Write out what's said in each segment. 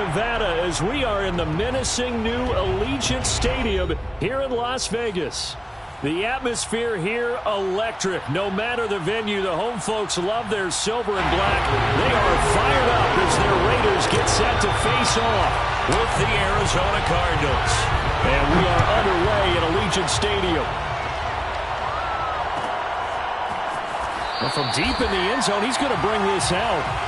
Nevada, as we are in the menacing new Allegiant Stadium here in Las Vegas. The atmosphere here, electric. No matter the venue, the home folks love their silver and black. They are fired up as their Raiders get set to face off with the Arizona Cardinals. And we are underway at Allegiant Stadium. Well, from deep in the end zone, he's going to bring this out.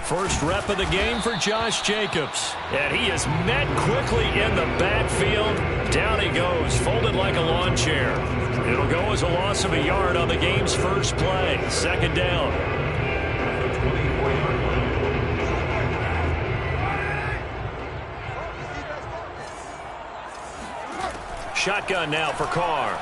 First rep of the game for Josh Jacobs. And he is met quickly in the backfield. Down he goes, folded like a lawn chair. It'll go as a loss of a yard on the game's first play. Second down. Shotgun now for Carr.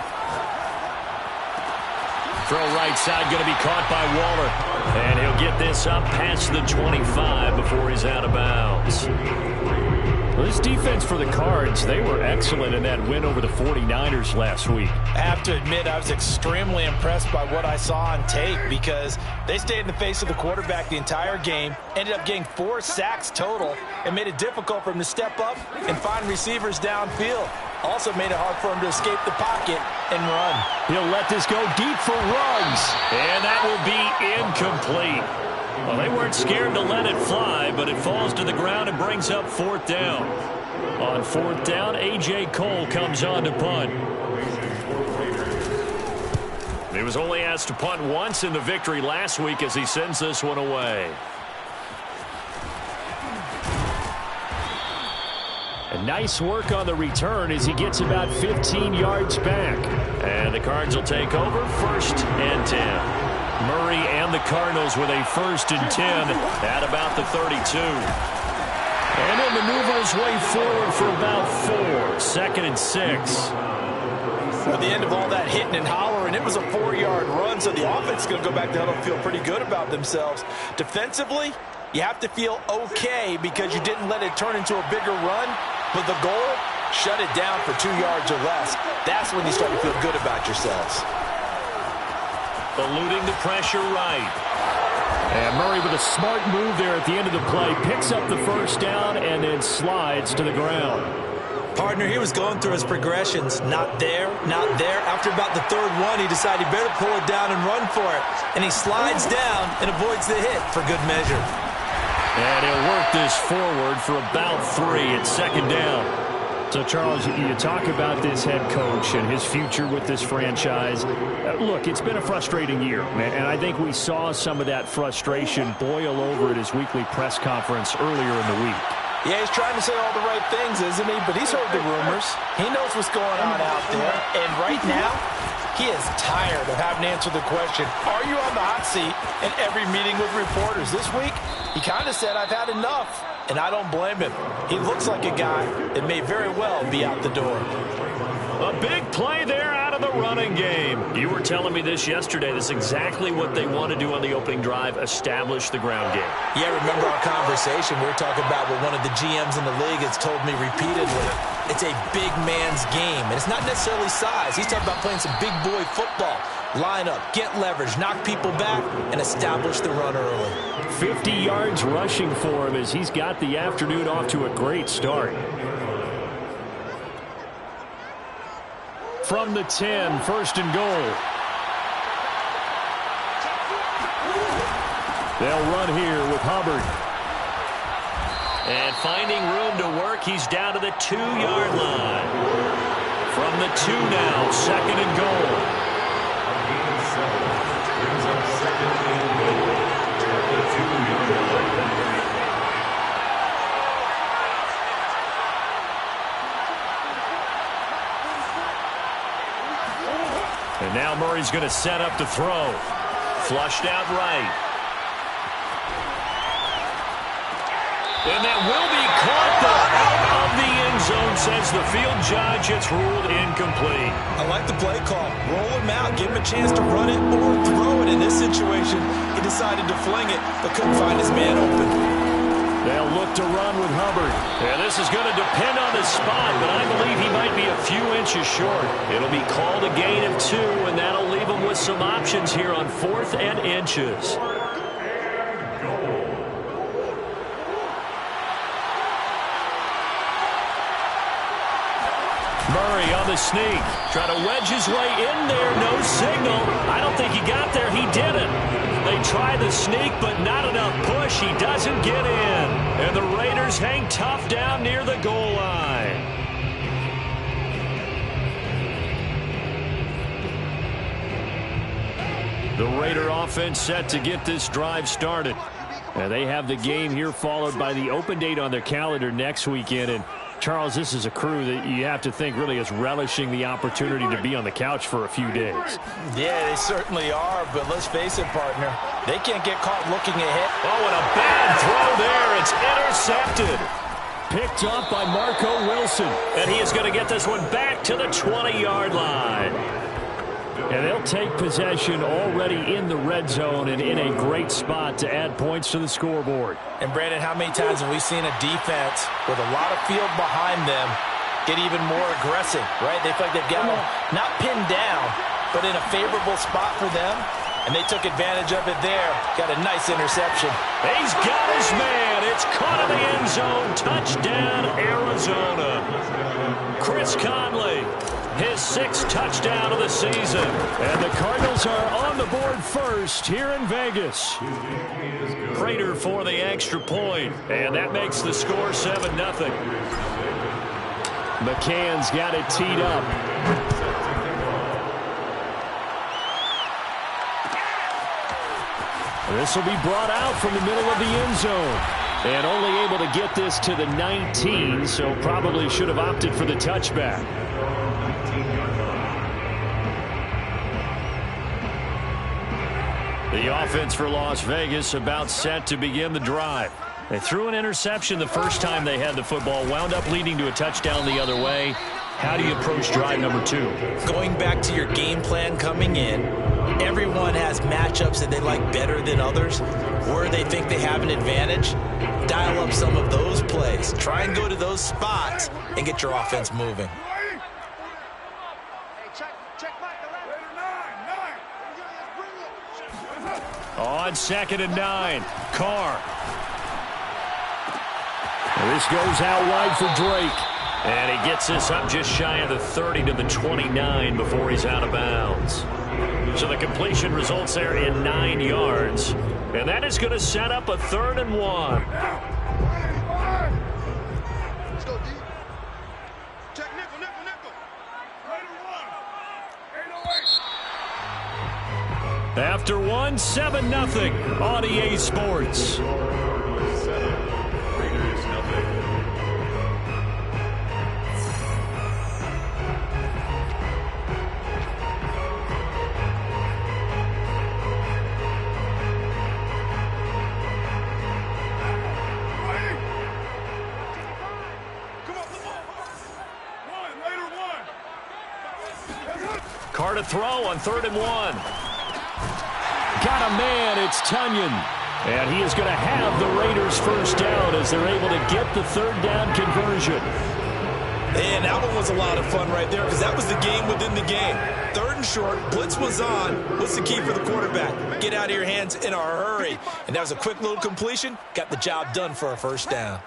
Throw right side, going to be caught by Waller. And he'll get this up past the 25 before he's out of bounds. Well, this defense for the Cards, they were excellent in that win over the 49ers last week. I have to admit, I was extremely impressed by what I saw on tape because they stayed in the face of the quarterback the entire game, ended up getting 4 sacks total, and made it difficult for him to step up and find receivers downfield. Also made it hard for him to escape the pocket and run. He'll let this go deep for Ruggs. And that will be incomplete. Well, they weren't scared to let it fly, but it falls to the ground and brings up fourth down. On fourth down, A.J. Cole comes on to punt. He was only asked to punt once in the victory last week as he sends this one away. And nice work on the return as he gets about 15 yards back. And the Cards will take over first and 10. Murray and the Cardinals with a first and 10 at about the 32. And he'll maneuver his way forward for about 4. Second and 6. At the end of all that hitting and hollering, it was a 4-yard run, so the offense is going to go back down and feel pretty good about themselves. Defensively, you have to feel okay because you didn't let it turn into a bigger run, but the goal, shut it down for 2 yards or less. That's when you start to feel good about yourselves. Eluding the pressure right. And Murray with a smart move there at the end of the play. Picks up the first down and then slides to the ground. Partner, he was going through his progressions. Not there, not there. After about the third one, he decided he better pull it down and run for it. And he slides down and avoids the hit for good measure. And he'll work this forward for about 3 at second down. So, Charles, you talk about this head coach and his future with this franchise. Look, it's been a frustrating year, man, and I think we saw some of that frustration boil over at his weekly press conference earlier in the week. Yeah, he's trying to say all the right things, isn't he? But he's heard the rumors. He knows what's going on out there. And right now, he is tired of having to answer the question, are you on the hot seat in every meeting with reporters? This week, he kind of said, I've had enough. And I don't blame him. He looks like a guy that may very well be out the door. A big play there out of the running game. You were telling me this yesterday. This is exactly what they want to do on the opening drive, establish the ground game. Yeah, remember our conversation. We were talking about what one of the GMs in the league has told me repeatedly. It's a big man's game, and it's not necessarily size. He's talking about playing some big boy football. Line up, get leverage, knock people back, and establish the run early. 50 yards rushing for him as he's got the afternoon off to a great start. From the 10, first and goal. They'll run here with Hubbard. And finding room to work, he's down to the 2-yard line. From the 2 now, second and goal. And now Murray's going to set up to throw. Flushed out right. And that will be caught out of the end zone says the field judge, it's ruled incomplete. I like the play call. Roll him out, give him a chance to run it or throw it. In this situation, he decided to fling it, but couldn't find his man open. They'll look to run with Hubbard. And this is going to depend on the spot, but I believe he might be a few inches short. It'll be called a gain of 2, and that'll leave him with some options here on 4th and inches. Murray on the sneak. Trying to wedge his way in there. No signal. I don't think he got there. He didn't. They try the sneak, but not enough push. He doesn't get in. And the Raiders hang tough down near the goal line. The Raider offense set to get this drive started. And they have the game here followed by the open date on their calendar next weekend. And Charles, this is a crew that you have to think really is relishing the opportunity to be on the couch for a few days. Yeah, they certainly are, but let's face it, partner. They can't get caught looking ahead. Oh, and a bad throw there. It's intercepted. Picked up by Marco Wilson. And he is going to get this one back to the 20-yard line. And they'll take possession already in the red zone and in a great spot to add points to the scoreboard. And, Brandon, how many times have we seen a defense with a lot of field behind them get even more aggressive, right? They feel like they've got them not pinned down, but in a favorable spot for them. And they took advantage of it there. Got a nice interception. He's got his man. It's caught in the end zone. Touchdown, Arizona. Chris Conley. His 6th touchdown of the season. And the Cardinals are on the board first here in Vegas. Prater for the extra point. And that makes the score 7-0. McCann's got it teed up. This will be brought out from the middle of the end zone. And only able to get this to the 19, so probably should have opted for the touchback. The offense for Las Vegas about set to begin the drive. They threw an interception the first time they had the football, wound up leading to a touchdown the other way. How do you approach drive number 2? Going back to your game plan coming in, everyone has matchups that they like better than others, where they think they have an advantage. Dial up some of those plays. Try and go to those spots and get your offense moving. On 2nd and 9, Carr. This goes out wide for Drake. And he gets this up just shy of the 30 to the 29 before he's out of bounds. So the completion results there in 9 yards. And that is going to set up a 3rd and 1. Let's go, D. Check nickel, nickel, nickel. Raider 1. 808. After 1, 7-0 on EA Sports. Carr to throw on 3rd and 1. Got a man, it's Tunyon. And he is going to have the Raiders first down as they're able to get the 3rd down conversion. And that one was a lot of fun right there because that was the game within the game. 3rd and short, blitz was on. What's the key for the quarterback? Get out of your hands in a hurry. And that was a quick little completion. Got the job done for a first down.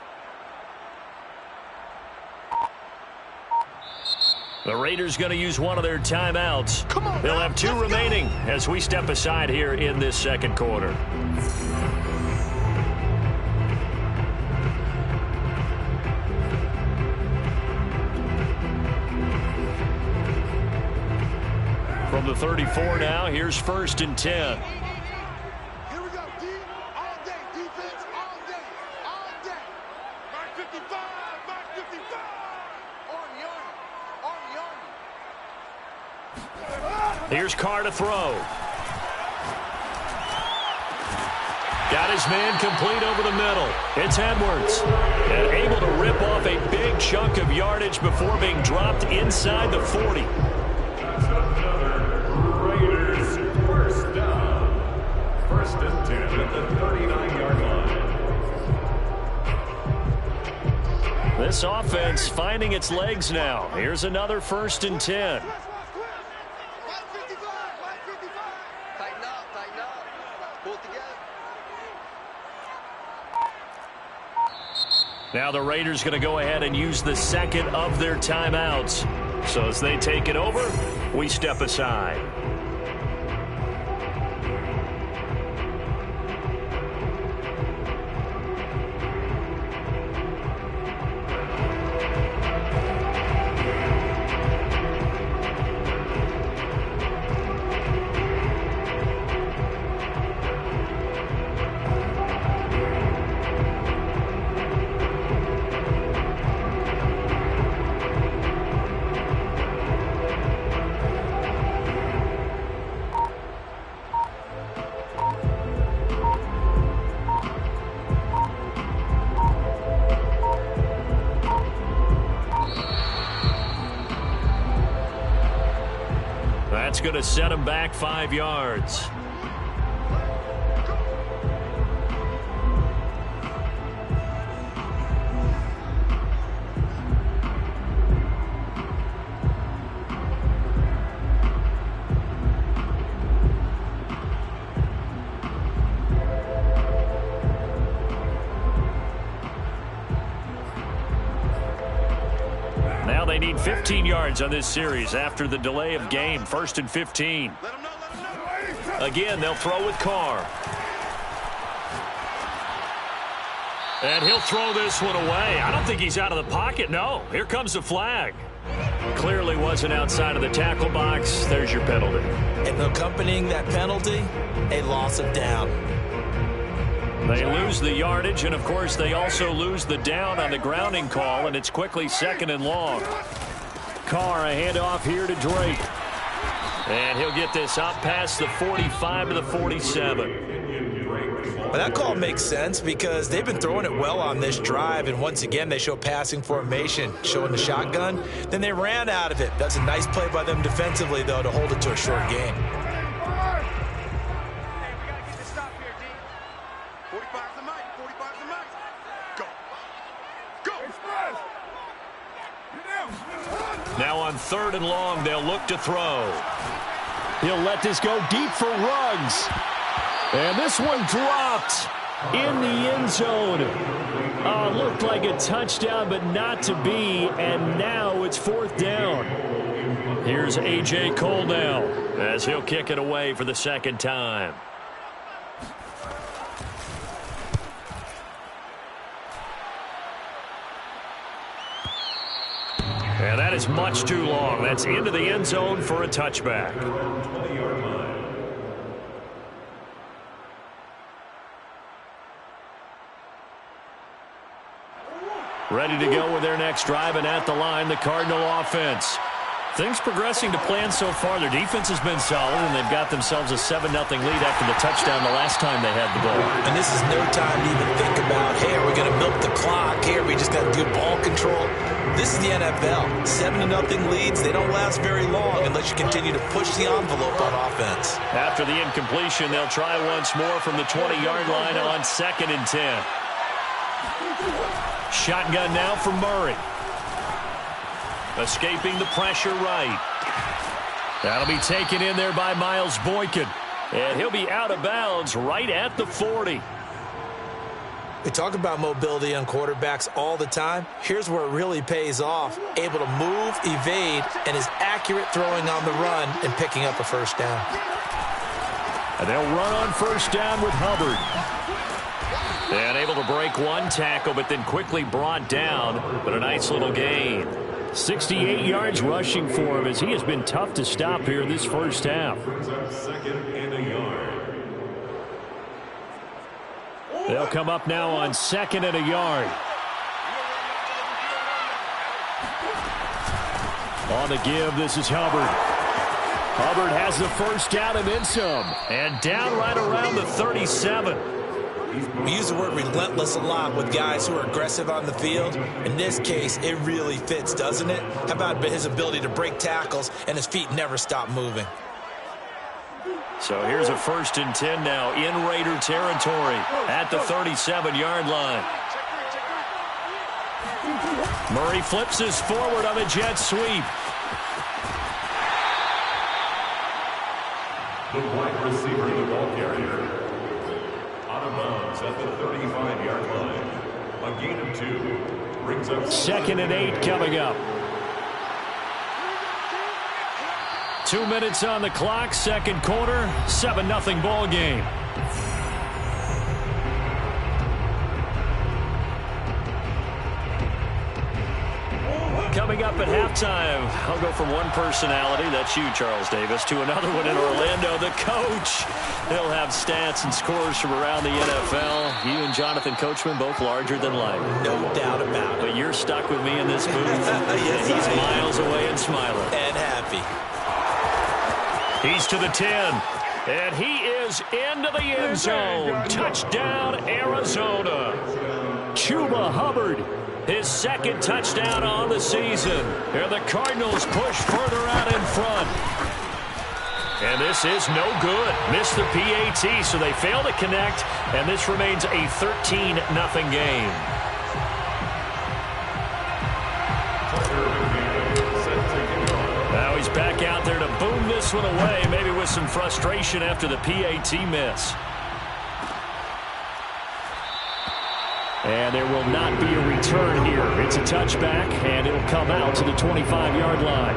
The Raiders going to use one of their timeouts. They'll have 2 remaining as we step aside here in this 2nd quarter. From the 34 now, here's 1st and 10. Here we go, D. All day, defense, all day, all day. Mark 55, Mark 55. Here's Carr to throw. Got his man complete over the middle. It's Edwards. And able to rip off a big chunk of yardage before being dropped inside the 40. That's another Raiders first down. First and 10 at the 39-yard line. This offense finding its legs now. Here's another 1st and 10. Now the Raiders going to go ahead and use the second of their timeouts. So as they take it over, we step aside. That's going to set him back 5 yards. Now they need 15 yards on this series after the delay of game. 1st and 15. Again, they'll throw with Carr. And he'll throw this one away. I don't think he's out of the pocket. No, here comes the flag. Clearly wasn't outside of the tackle box. There's your penalty. And accompanying that penalty, a loss of down. They lose the yardage, and, of course, they also lose the down on the grounding call, and it's quickly 2nd and long. Carr, a handoff here to Drake. And he'll get this up past the 45 to the 47. Well, that call makes sense because they've been throwing it well on this drive, and once again, they show passing formation, showing the shotgun. Then they ran out of it. That's a nice play by them defensively, though, to hold it to a short game. Now on 3rd and long, they'll look to throw. He'll let this go deep for Ruggs. And this one dropped in the end zone. Looked like a touchdown, but not to be. And now it's 4th down. Here's A.J. Cole now as he'll kick it away for the 2nd time. And that is much too long. That's into the end zone for a touchback. Ready to go with their next drive, and at the line, the Cardinal offense. Things progressing to plan so far. Their defense has been solid, and they've got themselves a 7-0 lead after the touchdown the last time they had the ball. And this is no time to even think about, hey, are we going to milk the clock? Here, we just got good ball control. This is the NFL. 7-0 leads, they don't last very long unless you continue to push the envelope on offense. After the incompletion, they'll try once more from the 20-yard line on 2nd and 10. Shotgun now for Murray. Escaping the pressure right. That'll be taken in there by Miles Boykin. And he'll be out of bounds right at the 40. We talk about mobility on quarterbacks all the time. Here's where it really pays off. Able to move, evade, and is accurate throwing on the run and picking up a 1st down. And they'll run on 1st down with Hubbard. And able to break one tackle, but then quickly brought down. But a nice little gain. 68 yards rushing for him as he has been tough to stop here this first half. They'll come up now on 2nd and a yard. On the give, this is Hubbard. Hubbard has the 1st down and then some. And down right around the 37. We use the word relentless a lot with guys who are aggressive on the field. In this case, it really fits, doesn't it? How about his ability to break tackles and his feet never stop moving? So here's a 1st and 10 now in Raider territory at the 37-yard line. Murray flips this forward on a jet sweep. The wide receiver, the ball carrier. Out of bounds at the 35-yard line. A gain of 2. Brings up 2nd and 8 coming up. 2 minutes on the clock, 2nd quarter, 7-0 ball game. Coming up at halftime, I'll go from one personality, that's you, Charles Davis, to another one in Orlando, the coach. He'll have stats and scores from around the NFL. You and Jonathan Coachman, both larger than life. No doubt about it. But you're stuck with me in this booth. Yes, he's miles away and smiling. And happy. He's to the 10. And he is into the end zone. Touchdown, Arizona. Chuba Hubbard. His 2nd touchdown on the season. And the Cardinals push further out in front. And this is no good. Missed the PAT, so they fail to connect. And this remains a 13-0 game. Now he's back out there to boom this one away, maybe with some frustration after the PAT miss. And there will not be a return here. It's a touchback, and it'll come out to the 25-yard line.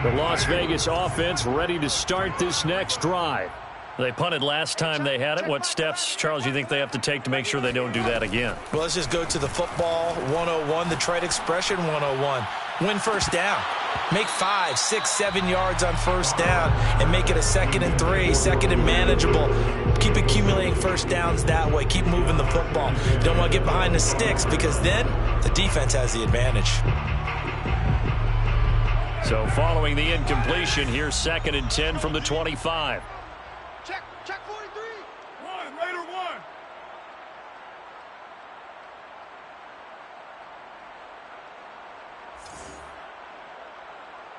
The Las Vegas offense ready to start this next drive. They punted last time they had it. What steps, Charles, you think they have to take to make sure they don't do that again? Well, let's just go to the football 101, the trade expression 101. Win first down. Make 5, 6, 7 yards on first down and make it a 2nd and 3, 2nd and manageable. Keep accumulating first downs that way. Keep moving the football. You don't want to get behind the sticks because then the defense has the advantage. So following the incompletion, here's 2nd and 10 from the 25. Check 43. 1, Raider 1.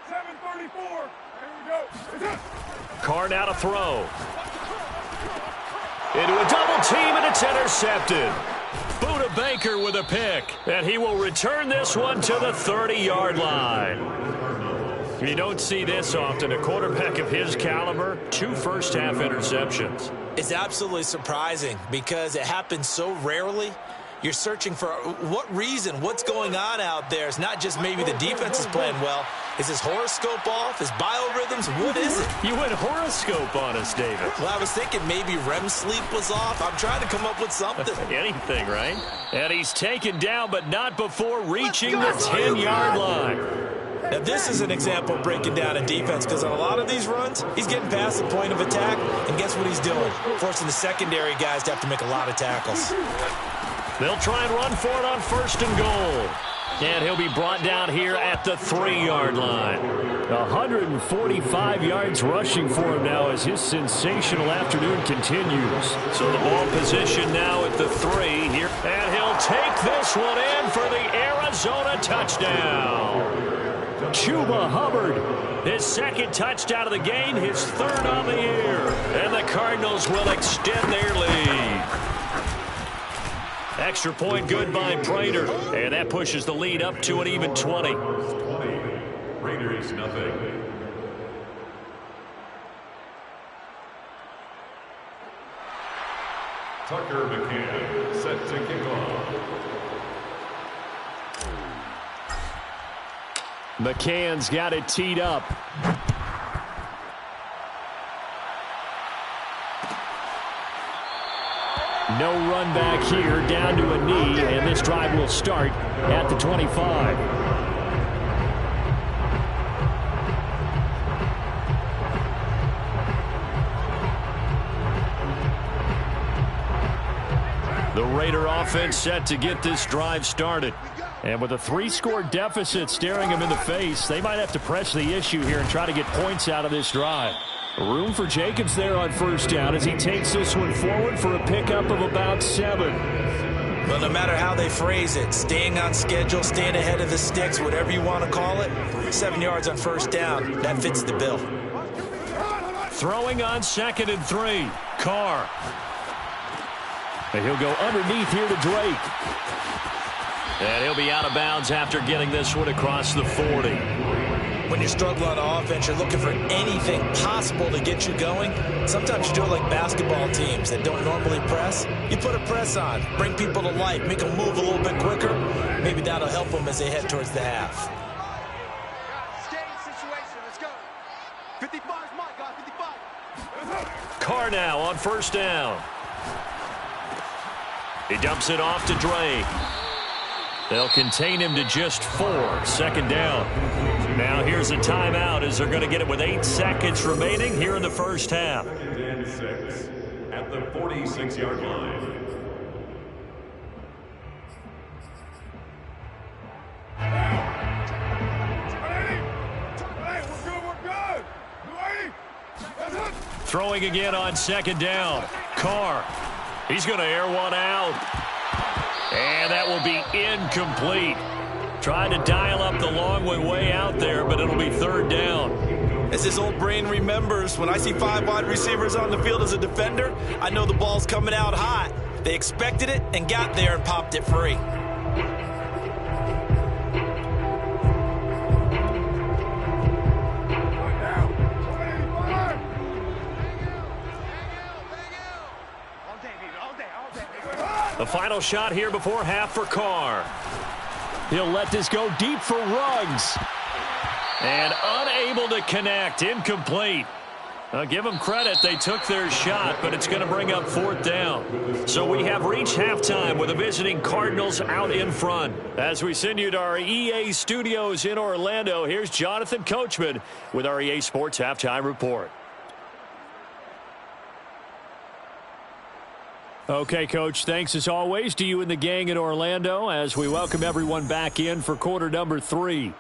734. There we go. Carr now to throw. Into a double team, and it's intercepted. Buda Baker with a pick, and he will return this one to the 30-yard line. You don't see this often. A quarterback of his caliber, 2 first-half interceptions. It's absolutely surprising because it happens so rarely. You're searching for what reason, what's going on out there. It's not just maybe the defense is playing well. Is his horoscope off? His biorhythms? What is it? You went horoscope on us, David. Well, I was thinking maybe REM sleep was off. I'm trying to come up with something. Anything, right? And he's taken down, but not before reaching the 10-yard line. Now, this is an example of breaking down in defense because on a lot of these runs, he's getting past the point of attack, and guess what he's doing? Forcing the secondary guys to have to make a lot of tackles. They'll try and run for it on 1st and goal. And he'll be brought down here at the 3-yard line. 145 yards rushing for him now as his sensational afternoon continues. So the ball position now at the 3 here. And he'll take this one in for the Arizona touchdown. Chuba Hubbard, his 2nd touchdown of the game, his 3rd on the year. And the Cardinals will extend their lead. Extra point good by Prater. And that pushes the lead up to an even 20. Raiders nothing. Tucker McCann set to kick off. McCann's got it teed up. No run back here, down to a knee, and this drive will start at the 25. The Raider offense set to get this drive started. And with a 3-score deficit staring them in the face, they might have to press the issue here and try to get points out of this drive. Room for Jacobs there on first down as he takes this one forward for a pickup of about 7. Well, no matter how they phrase it, staying on schedule, staying ahead of the sticks, whatever you want to call it, 7 yards on first down, that fits the bill. Throwing on 2nd and 3. Carr. And he'll go underneath here to Drake. And he'll be out of bounds after getting this one across the 40. When you struggle on offense, you're looking for anything possible to get you going. Sometimes you do it like basketball teams that don't normally press. You put a press on, bring people to life, make them move a little bit quicker. Maybe that'll help them as they head towards the half. Let's go. 55 is Mike, guys. 55. Carr now on first down. He dumps it off to Drake. They'll contain him to just 4. 2nd down. Now here's a timeout as they're going to get it with 8 seconds remaining here in the first half. 2nd and 6 at the 46-yard line. Throwing again on 2nd down. Carr. He's going to air one out. And that will be incomplete. Trying to dial up the long way out there, but it'll be 3rd down. As his old brain remembers, when I see 5 wide receivers on the field as a defender, I know the ball's coming out hot. They expected it and got there and popped it free. The final shot here before half for Carr. He'll let this go deep for Ruggs. And unable to connect. Incomplete. I'll give them credit. They took their shot, but it's going to bring up 4th down. So we have reached halftime with the visiting Cardinals out in front. As we send you to our EA studios in Orlando, here's Jonathan Coachman with our EA Sports Halftime Report. Okay, Coach, thanks as always to you and the gang in Orlando as we welcome everyone back in for quarter number 3.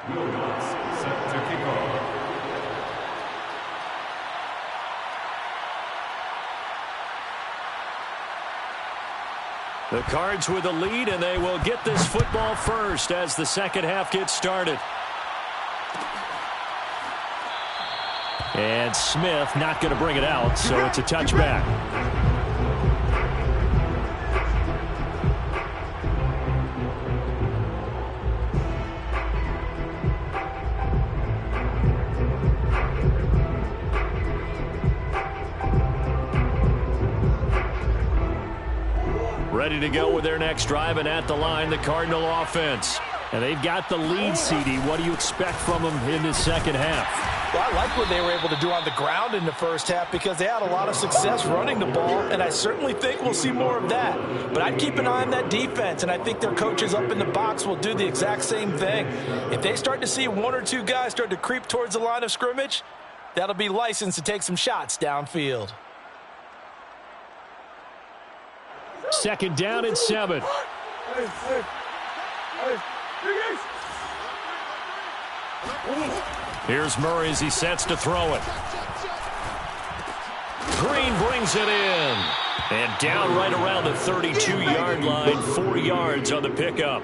Set to kick off. The Cards with the lead, and they will get this football first as the second half gets started. And Smith not going to bring it out, so it's a touchback. Ready to go with their next drive, and at the line, the Cardinal offense. And they've got the lead, CD. What do you expect from them in this second half? Well, I like what they were able to do on the ground in the first half because they had a lot of success running the ball, and I certainly think we'll see more of that. But I'd keep an eye on that defense, and I think their coaches up in the box will do the exact same thing. If they start to see 1 or 2 guys start to creep towards the line of scrimmage, that'll be licensed to take some shots downfield. 2nd down and 7. Here's Murray as he sets to throw it. Green brings it in. And down right around the 32-yard line, 4 yards on the pickup.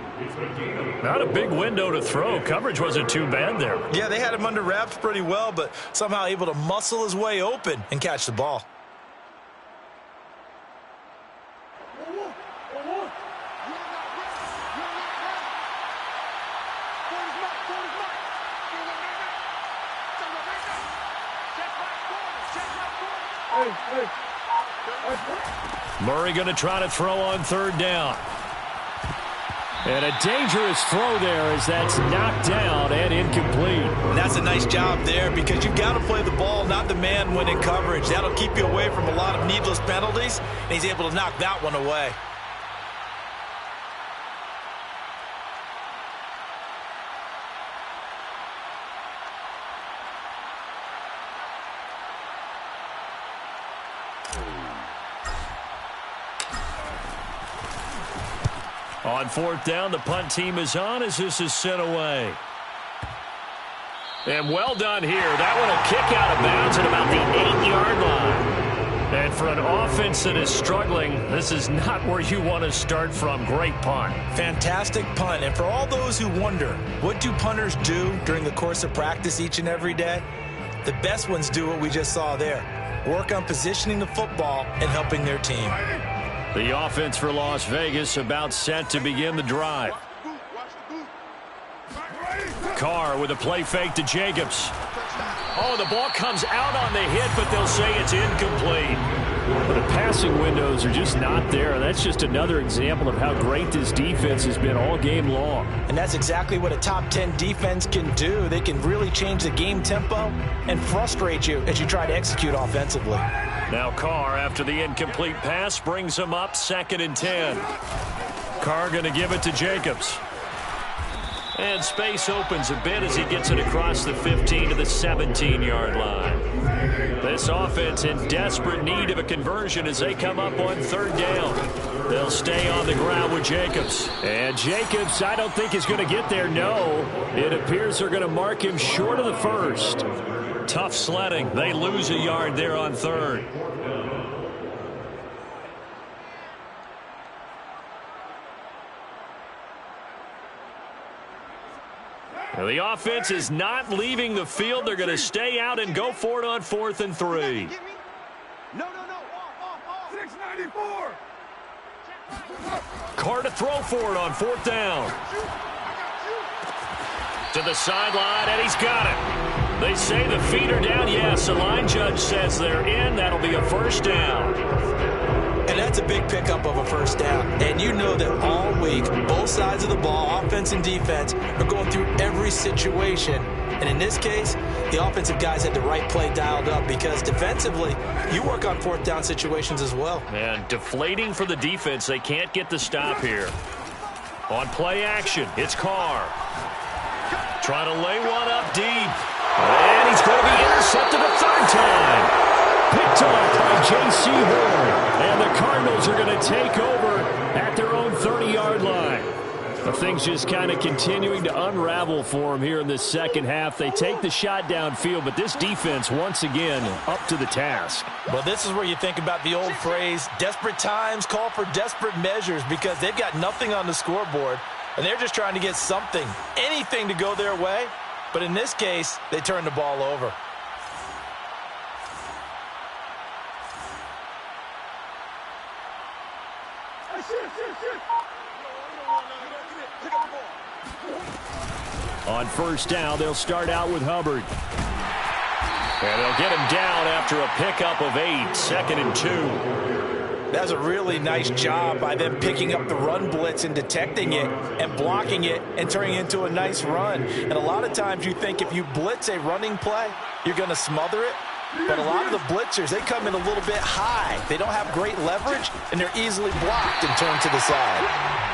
Not a big window to throw. Coverage wasn't too bad there. Yeah, they had him under wraps pretty well, but somehow able to muscle his way open and catch the ball. Murray going to try to throw on 3rd down. And a dangerous throw there as that's knocked down and incomplete. And that's a nice job there because you've got to play the ball, not the man when in coverage. That'll keep you away from a lot of needless penalties, and he's able to knock that one away. On 4th down, the punt team is on as this is sent away. And well done here. That one will kick out of bounds at about the 8-yard line. And for an offense that is struggling, this is not where you want to start from. Great punt. Fantastic punt. And for all those who wonder, what do punters do during the course of practice each and every day? The best ones do what we just saw there. Work on positioning the football and helping their team. The offense for Las Vegas about set to begin the drive. Carr with a play fake to Jacobs. Oh, the ball comes out on the hit, but they'll say it's incomplete. But the passing windows are just not there. That's just another example of how great this defense has been all game long. And that's exactly what a top 10 defense can do. They can really change the game tempo and frustrate you as you try to execute offensively. Now Carr, after the incomplete pass, brings him up 2nd and 10. Carr going to give it to Jacobs. And space opens a bit as he gets it across the 15 to the 17-yard line. This offense in desperate need of a conversion as they come up on 3rd down. They'll stay on the ground with Jacobs. And Jacobs, I don't think is going to get there, no. It appears they're going to mark him short of the 1st. Tough sledding. They lose a yard there on 3rd. Now the offense is not leaving the field. They're going to stay out and go for it on 4th and 3. No. Off. 694. Carr to throw for it on 4th down. To the sideline, and he's got it. They say the feet are down. Yes, the line judge says they're in. That'll be a 1st down. And that's a big pickup of a 1st down. And you know that all week, both sides of the ball, offense and defense, are going through every situation. And in this case, the offensive guys had the right play dialed up because defensively, you work on 4th down situations as well. And deflating for the defense. They can't get the stop here. On play action, it's Carr. Trying to lay one up deep. And he's going to be intercepted a 3rd time. Picked off by J.C. Horn. And the Cardinals are going to take over at their own 30-yard line. The things just kind of continuing to unravel for them here in this 2nd half. They take the shot downfield, but this defense, once again, up to the task. Well, this is where you think about the old phrase, desperate times call for desperate measures, because they've got nothing on the scoreboard, and they're just trying to get something, anything to go their way. But in this case, they turn the ball over. On 1st down, they'll start out with Hubbard. And they'll get him down after a pickup of 8, 2nd and 2. That's a really nice job by them picking up the run blitz and detecting it and blocking it and turning it into a nice run. And a lot of times you think if you blitz a running play, you're going to smother it. But a lot of the blitzers, they come in a little bit high. They don't have great leverage, and they're easily blocked and turned to the side.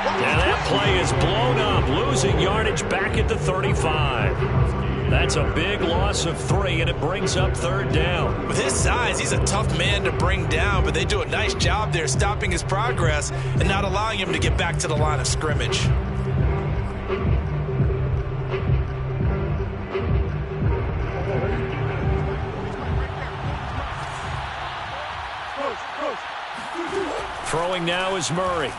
And that play is blown up, losing yardage back at the 35. That's a big loss of 3, and it brings up 3rd down. With his size, he's a tough man to bring down, but they do a nice job there stopping his progress and not allowing him to get back to the line of scrimmage. Throwing now is Murray.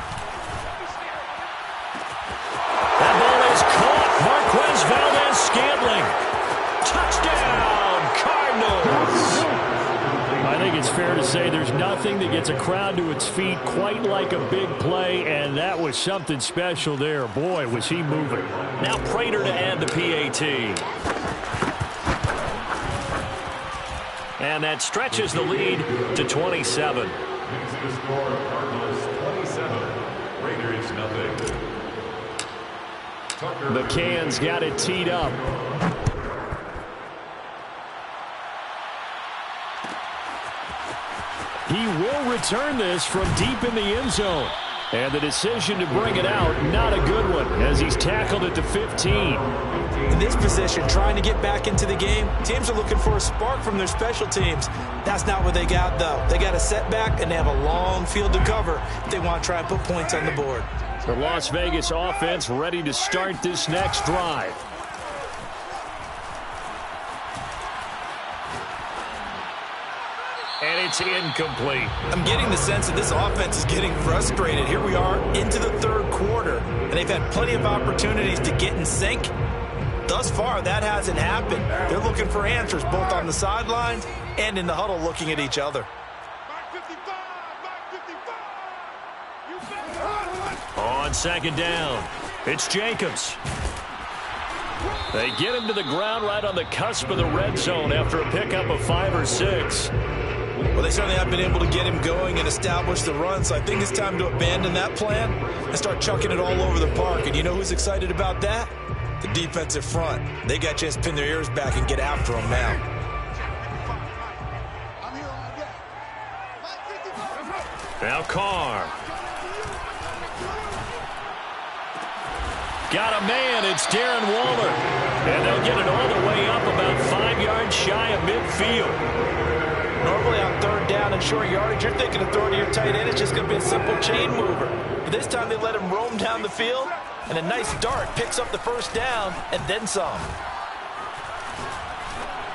That ball is caught. Marquez Valdez-Scantling. Touchdown, Cardinals. I think it's fair to say there's nothing that gets a crowd to its feet quite like a big play, and that was something special there. Boy, was he moving. Now Prater to add the PAT. And that stretches the lead to 27. Makes the score Cardinals 27, Raiders nothing. McCann's got it teed up. He will return this from deep in the end zone. And the decision to bring it out, not a good one, as he's tackled at the 15. In this position, trying to get back into the game, teams are looking for a spark from their special teams. That's not what they got, though. They got a setback, and they have a long field to cover if they want to try and put points on the board. The Las Vegas offense ready to start this next drive. And it's incomplete. I'm getting the sense that this offense is getting frustrated. Here we are into the third quarter, and they've had plenty of opportunities to get in sync. Thus far, that hasn't happened. They're looking for answers both on the sidelines and in the huddle looking at each other. On second down, it's Jacobs. They get him to the ground right on the cusp of the red zone after a pickup of 5 or 6. Well, they certainly have been able to get him going and establish the run, so I think it's time to abandon that plan and start chucking it all over the park. And you know who's excited about that? The defensive front. They got a chance to pin their ears back and get after him now. Now Carr. Got a man. It's Darren Waller. And they'll get it all the way up about 5 yards shy of midfield. Normally on third down and short yardage, you're thinking of throwing to your tight end. It's just going to be a simple chain mover. But this time they let him roam down the field, and a nice dart picks up the first down and then some.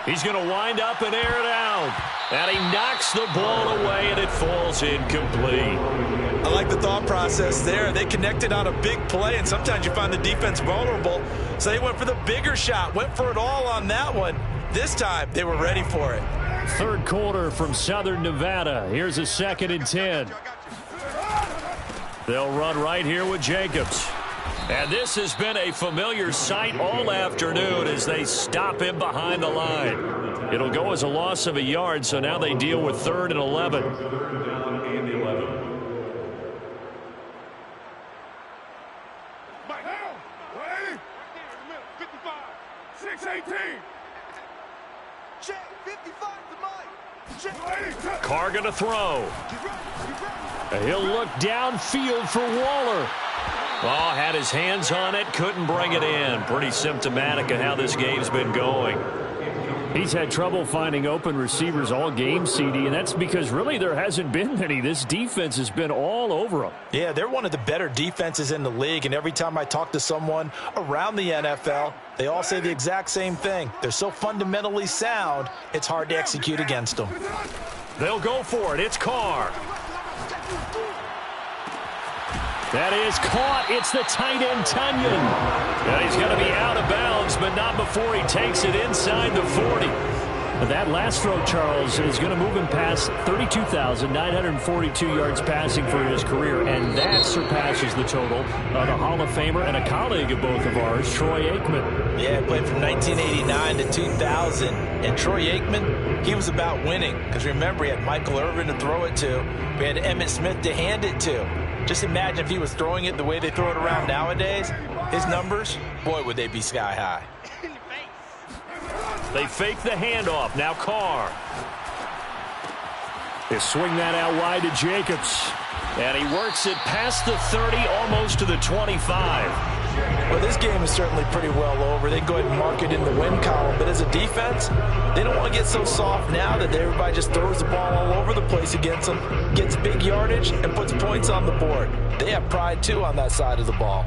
He's going to wind up and air it out. And he knocks the ball away, and it falls incomplete. I like the thought process there. They connected on a big play, and sometimes you find the defense vulnerable. So they went for the bigger shot, went for it all on that one. This time, they were ready for it. Third quarter from Southern Nevada. Here's a 2nd and 10. They'll run right here with Jacobs. And this has been a familiar sight all afternoon as they stop him behind the line. It'll go as a loss of a yard, so now they deal with 3rd and 11. Third down and 11. Mike, now, ready? 55, 618. Check, 55 to Mike. Check. Carr going to throw. He'll look downfield for Waller. Oh, had his hands on it, couldn't bring it in. Pretty symptomatic of how this game's been going. He's had trouble finding open receivers all game, CD, and that's because really there hasn't been many. This defense has been all over him. Yeah, they're one of the better defenses in the league, and every time I talk to someone around the NFL, they all say the exact same thing. They're so fundamentally sound, it's hard to execute against them. They'll go for it. It's Carr. That is caught. It's the tight end, Tunyon. And he's going to be out of bounds, but not before he takes it inside the 40. That last throw, Charles, is going to move him past 32,942 yards passing for his career, and that surpasses the total of the Hall of Famer and a colleague of both of ours, Troy Aikman. Yeah, played from 1989 to 2000, and Troy Aikman, he was about winning, because remember, he had Michael Irvin to throw it to, we had Emmitt Smith to hand it to. Just imagine if he was throwing it the way they throw it around nowadays, his numbers, boy, would they be sky high. They fake the handoff. Now Carr. They swing that out wide to Jacobs. And he works it past the 30, almost to the 25. Well, this game is certainly pretty well over. They can go ahead and mark it in the win column. But as a defense, they don't want to get so soft now that everybody just throws the ball all over the place against them, gets big yardage, and puts points on the board. They have pride, too, on that side of the ball.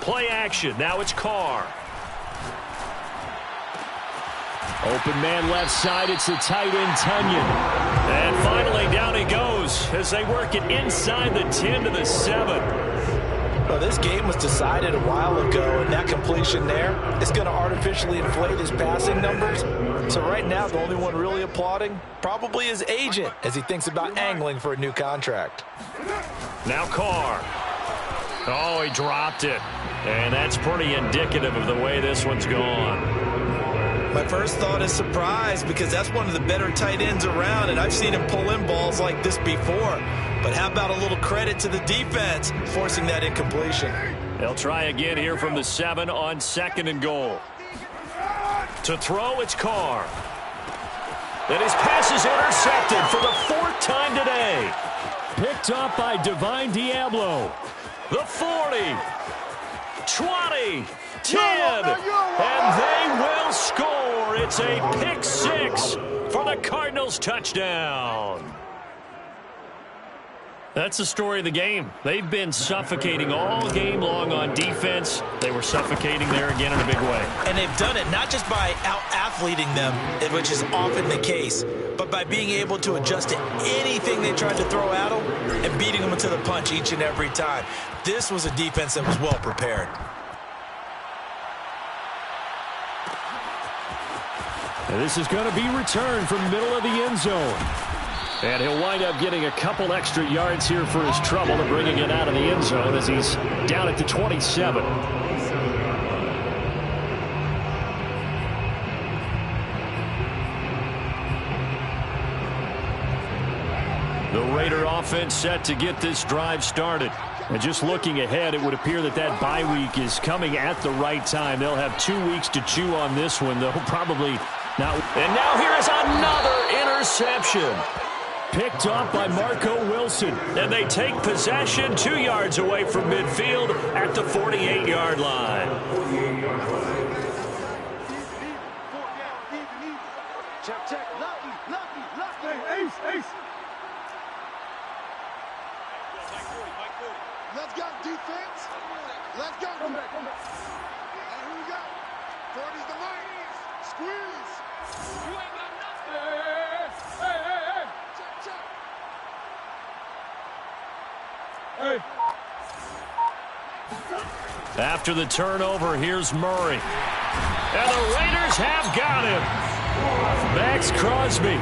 Play action. Now it's Carr. Open man left side. It's the tight end, Tunyon. And finally down he goes as they work it inside the 10 to the 7. Well, this game was decided a while ago, and that completion there is going to artificially inflate his passing numbers. So right now, the only one really applauding probably his agent as he thinks about angling for a new contract. Now Carr. Oh, he dropped it. And that's pretty indicative of the way this one's gone. My first thought is surprise, because that's one of the better tight ends around, and I've seen him pull in balls like this before. But how about a little credit to the defense forcing that incompletion? They'll try again here from the 7 on 2nd and goal. To throw, it's Carr. And his pass is intercepted for the 4th time today. Picked up by Divine Diablo. The 40. 20, 10, and they will score. It's a pick six for the Cardinals touchdown. That's the story of the game. They've been suffocating all game long on defense. They were suffocating there again in a big way. And they've done it not just by out-athleting them, which is often the case, but by being able to adjust to anything they tried to throw at them and beating them to the punch each and every time. This was a defense that was well prepared. And this is going to be returned from the middle of the end zone. And he'll wind up getting a couple extra yards here for his trouble and bringing it out of the end zone as he's down at the 27. The Raider offense set to get this drive started. And just looking ahead, it would appear that that bye week is coming at the right time. They'll have 2 weeks to chew on this one, though probably not. And now here is another interception. Picked off by Marco Wilson. And they take possession 2 yards away from midfield at the 48-yard line. Check. Lucky. Ace. Let's go, defense. Let's go. Come back. And who we got? 40's the line. Squeeze. You ain't got nothing. Hey. Check. Hey. After the turnover, here's Murray. And the Raiders have got him. Max Crosby.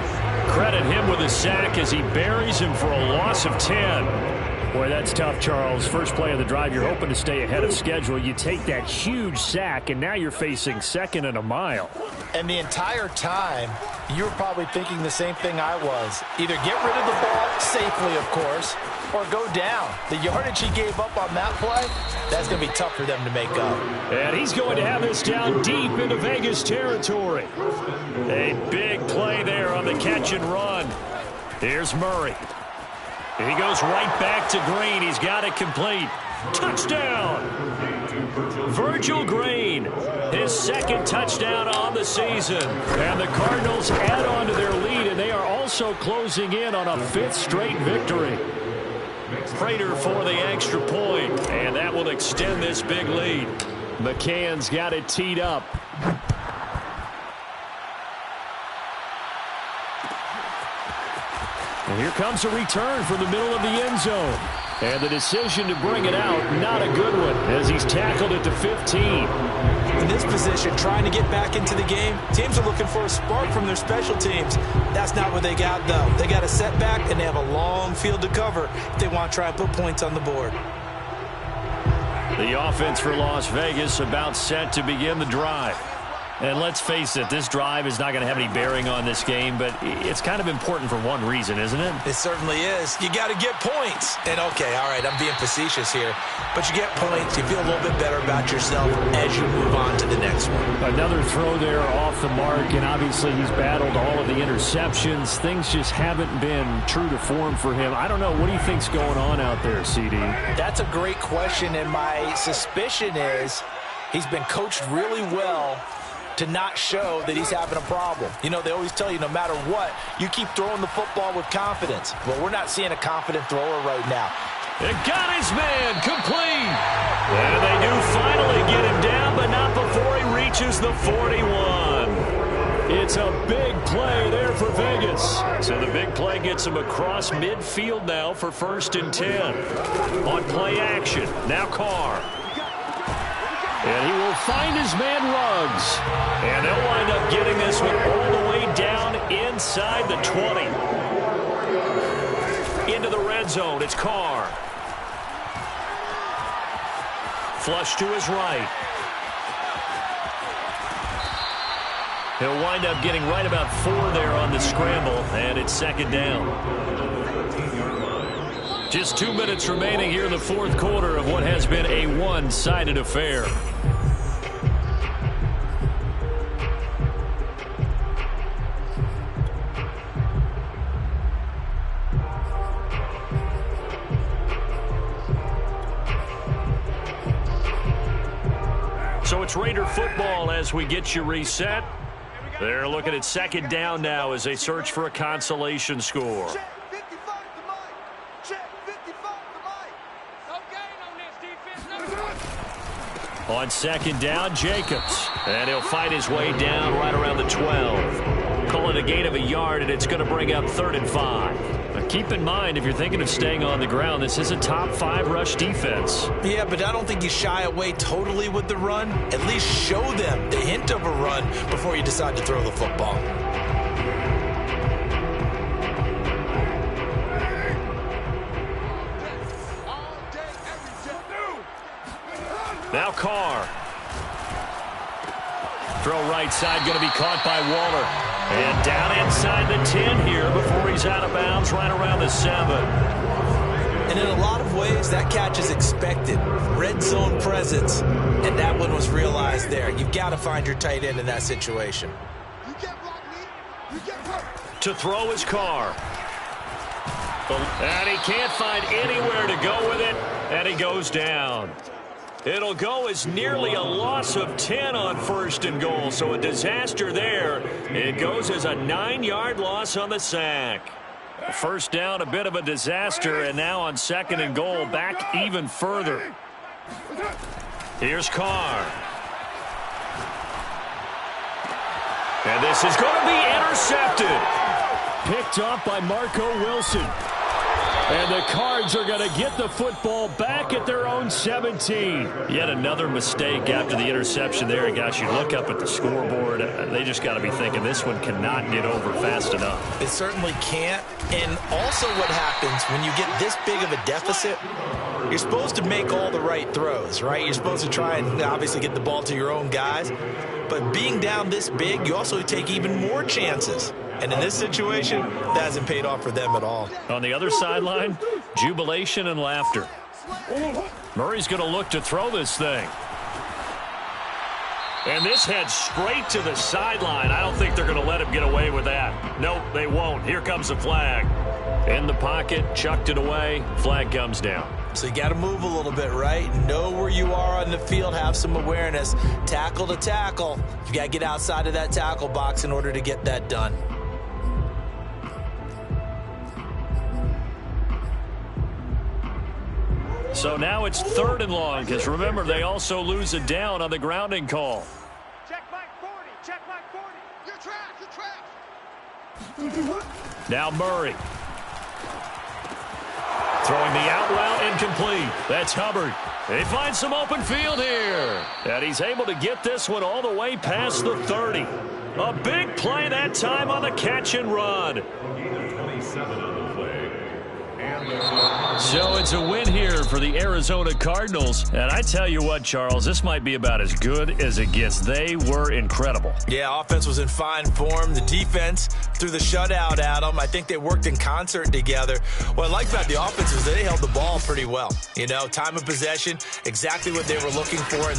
Credit him with a sack as he buries him for a loss of 10. Boy, that's tough, Charles. First play of the drive, you're hoping to stay ahead of schedule. You take that huge sack, and now you're facing second and a mile. And the entire time, you were probably thinking the same thing I was. Either get rid of the ball safely, of course, or go down. The yardage he gave up on that play, that's going to be tough for them to make up. And he's going to have this down deep into Vegas territory. A big play there on the catch and run. Here's Murray. He goes right back to Green. He's got it complete. Touchdown! Virgil Green, his second touchdown on the season. And the Cardinals add on to their lead, and they are also closing in on a 5th straight victory. Prater for the extra point, and that will extend this big lead. McCann's got it teed up. And here comes a return from the middle of the end zone. And the decision to bring it out, not a good one, as he's tackled at the 15. In this position, trying to get back into the game, teams are looking for a spark from their special teams. That's not what they got, though. They got a setback, and they have a long field to cover if they want to try and put points on the board. The offense for Las Vegas about set to begin the drive. And let's face it, this drive is not going to have any bearing on this game, but it's kind of important for one reason, isn't it? It certainly is. You got to get points. And, okay, all right, I'm being facetious here, but you get points. You feel a little bit better about yourself as you move on to the next one. Another throw there off the mark, and obviously he's battled all of the interceptions. Things just haven't been true to form for him. I don't know. What do you think's going on out there, CD? That's a great question, and my suspicion is he's been coached really well to not show that he's having a problem. You know, they always tell you no matter what, you keep throwing the football with confidence. Well, we're not seeing a confident thrower right now. It got his man complete. And they do finally get him down, but not before he reaches the 41. It's a big play there for Vegas. So the big play gets him across midfield now for 1st and 10. On play action, now Carr. And he will find his man Ruggs. And they'll wind up getting this one all the way down inside the 20. Into the red zone, it's Carr. Flush to his right. He'll wind up getting right about 4 there on the scramble, and it's 2nd down. Just 2 minutes remaining here in the 4th quarter of what has been a one-sided affair. it's Raider football as we get you reset. They're looking at second down now as they search for a consolation score. Check 55 to Mike. Check 55 to Mike. No gain on this defense. On second down, Jacobs. And he'll fight his way down right around the 12. Call it a gain of a yard, and it's going to bring up 3rd and 5. Now keep in mind, if you're thinking of staying on the ground, this is a top 5 rush defense. Yeah, but I don't think you shy away totally with the run. At least show them the hint of a run before you decide to throw the football. Now Carr. Throw right side, going to be caught by Waller. And down inside the 10 here before he's out of bounds right around the 7. And in a lot of ways, that catch is expected. Red zone presence. And that one was realized there. You've got to find your tight end in that situation. You can't block me. You can't hurt. To throw his Carr. And he can't find anywhere to go with it. And he goes down. It'll go as nearly a loss of 10 on 1st and goal, so a disaster there. It goes as a 9-yard loss on the sack. First down, a bit of a disaster, and now on 2nd and goal, back even further. Here's Carr. And this is going to be intercepted. Picked off by Marco Wilson. And the Cards are going to get the football back at their own 17. Yet another mistake after the interception there. Guys, you look up at the scoreboard. They just got to be thinking this one cannot get over fast enough. It certainly can't. And also what happens when you get this big of a deficit, you're supposed to make all the right throws, right? You're supposed to try and obviously get the ball to your own guys. But being down this big, you also take even more chances. And in this situation, that hasn't paid off for them at all. On the other sideline, jubilation and laughter. Murray's going to look to throw this thing. And this heads straight to the sideline. I don't think they're going to let him get away with that. Nope, they won't. Here comes the flag. In the pocket, chucked it away. Flag comes down. So you got to move a little bit, right? Know where you are on the field, have some awareness. Tackle to tackle. You got to get outside of that tackle box in order to get that done. So now it's 3rd and long, because remember, they also lose a down on the grounding call. Check Mike 40. Check Mike 40. You're trash. You're trash. Now Murray. Throwing the out route incomplete. That's Hubbard. He finds some open field here. And he's able to get this one all the way past the 30. A big play that time on the catch and run. 27 on the play. So it's a win here for the Arizona Cardinals. And I tell you what, Charles, this might be about as good as it gets. They were incredible. Yeah, offense was in fine form. The defense threw the shutout at them. I think they worked in concert together. What I like about the offense is they held the ball pretty well. You know, time of possession, exactly what they were looking for. And